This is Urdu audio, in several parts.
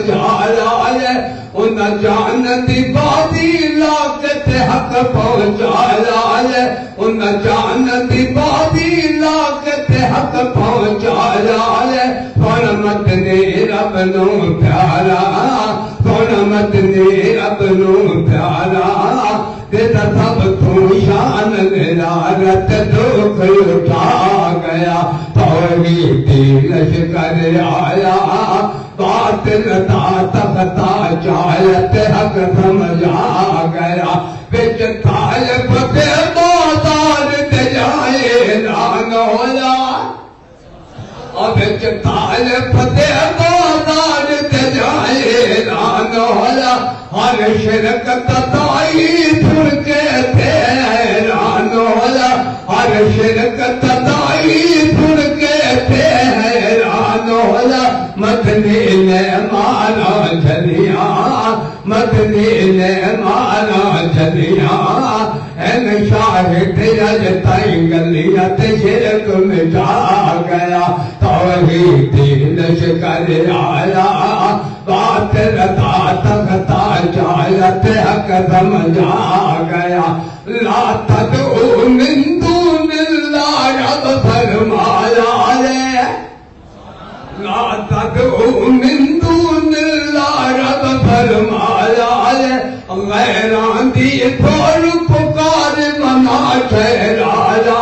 جایا ان جانتی بادی لاکت حق پہنچایا ان جانتی بادی لاکت حق پہنچایا سن مدنی رب نو پیارا سن مدنی رب نو پیارا تیرا سب تو شان نرارت دکھ اٹھا گیا توحیدی لشکر آیا باطل تا تختا چایت حق سمجھا گیا بچ طالب کے بازار تے جائے ران ہویا بچ طالب کے بازار تے جائے ران ہویا ہر شرک تدائی پھر کے تھے حیران ہویا ہر شرک تدائی پھر کے تھے حیران ہویا مدنی نے مانا جھلیاں مدنی نے مانا جھلیاں این شاہد اج تائیں گلیت شرک مٹا گیا توحیدی لشکر آیا باطل تا تختا چایت حق سمجھا گیا لا تدعو من دون اللہ رب فرمایا لا تدعو من دون اللہ رب فرمایا غیران دی تھوڑ پکار منا ٹھہرایا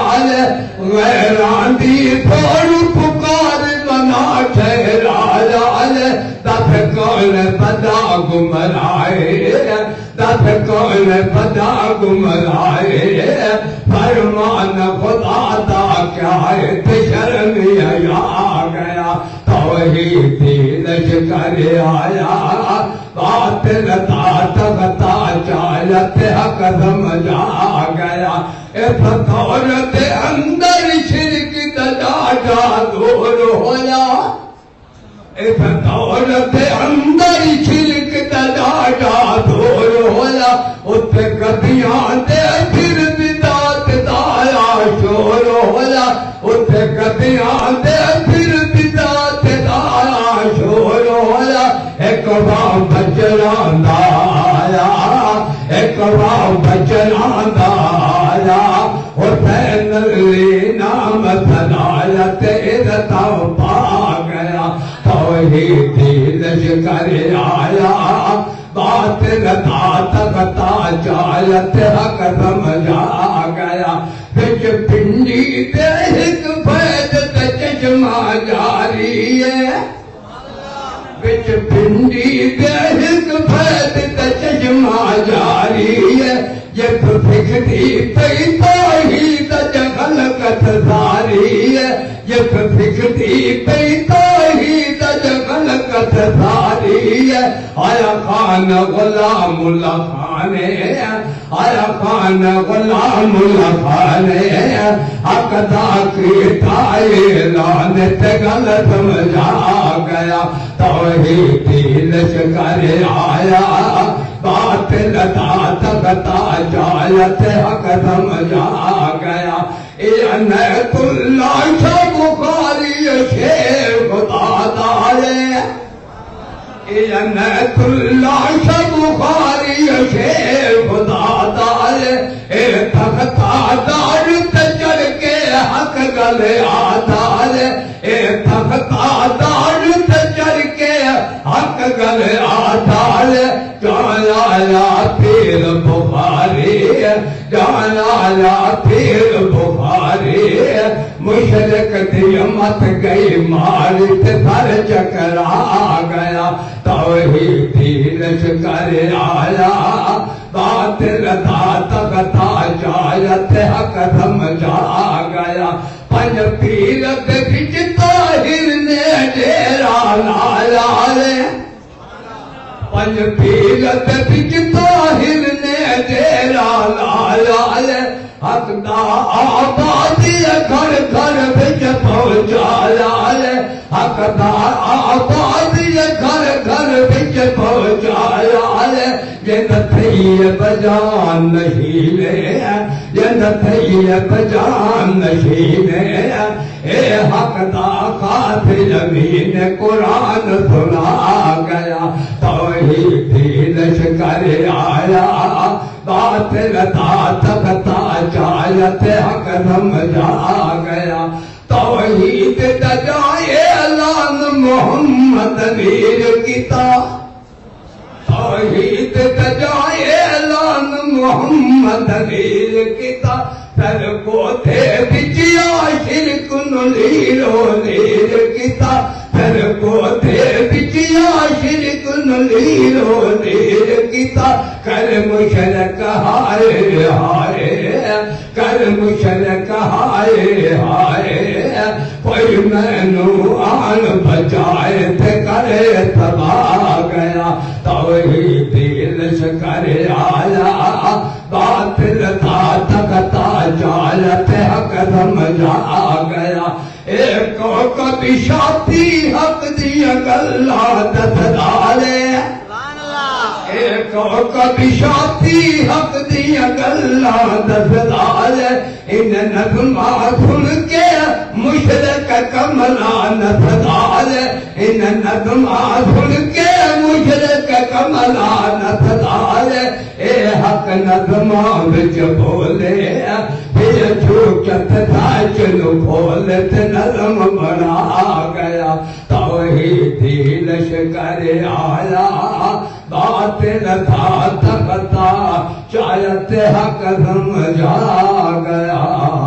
غیران دی تھوڑ پکار منا ٹھہرایا دس کون پدا گمرائے دس کون پدا گمرائے فرمان خدا دا کیا ہے شرم آ گیا توحیدی لشکر آیا باطل تا تختا چایت حق سمجھا گیا اس دور دے اندر شرک دا دور ہویا اس دور دے اندر شرک دا دور ہویا اتھے گدیاں دے پھر بدعت دا شور ہویا اتھے گدیاں دے پھر بدعت دا شور ہویا ایک بار بچران دا آیا ایک بار بچران دا آیا حسین علی نام صدایت عزت پا گیا توحیدی لشکر آیا باطل تا تختا چایت حق سمجھا گیا بچ پنڈی دے ایک فیض تے چشمہ جاری ہے بچ پنڈی دے ایک فیض تے چشمہ جاری ہے یہ فکری پئی توحید خلقت ساری ہے یہ فکری پئی توحید خلقت ساری ہے آیا خان غلام اللہ خان آیا خان غلام اللہ خان حق دا کیتا اعلان تے گل سمجھا گیا توحیدی لشکر آیا باطل تا تختا چایت حق سمجھا گیا عنایت اللہ شاہ بخاری شیر خدا دارے عنایت اللہ شاہ بخاری شیر خدا دارے تختا دار تے چڑھ کے حق گلے آدارے تختا دار تے چڑھ کے حق گلے آدارے جانا پیر بخاری جانا پیر بخاری مشرق دی مت گئی ماری تے سر چکرا گیا توحیدی لشکر آیا باطل تا تختا چایت حق سمجھا گیا پنج پیر دے وچ طاہر نے ڈیرا لایا پنج پیر دے وچ طاہر نے ڈیرا لایا حق دا آبادی گھر گھر وچ پہنچایا حق دا آبادی گھر گھر وچ پہنچایا جن تھئی بجان نہیں لے جن تھئی بجان نہیں لے اے حق دا قاتل امین قرآن سنا گیا باطل تھا تختا چایت حق سمجھا گیا توحید تجائے اعلان محمد میر کتاب توحید تجائے اعلان محمد میر کتاب تر کو تھے بچیا شرک نلیرو لیر کتاب تر کو تھے بچیا شرک نلیرو لیر کتاب کر مشرک ہائے ہائے کر مشرک ہائے ہائے کوئی مینو آن بچائے تھے کرے تباہ گیا توحیدی لشکر آیا باطل تھا تختا جالت حق سمجھا گیا ایک کبھی شاتی حق دیا گلہ دس ڈالے ایک کبھی شاتی حق دیا گلہ دس ڈالے ان نظمات سن کے مشرک کملا نس ڈالے ان نظمات سن کے مشرک کملا نس ڈالے اے حق نظماں وچ بولے پھر جھوٹت سچ نو کھولت نظم بنا گیا توحیدی لشکر آیا باطل تھا تختا چایت حق سمجھا گیا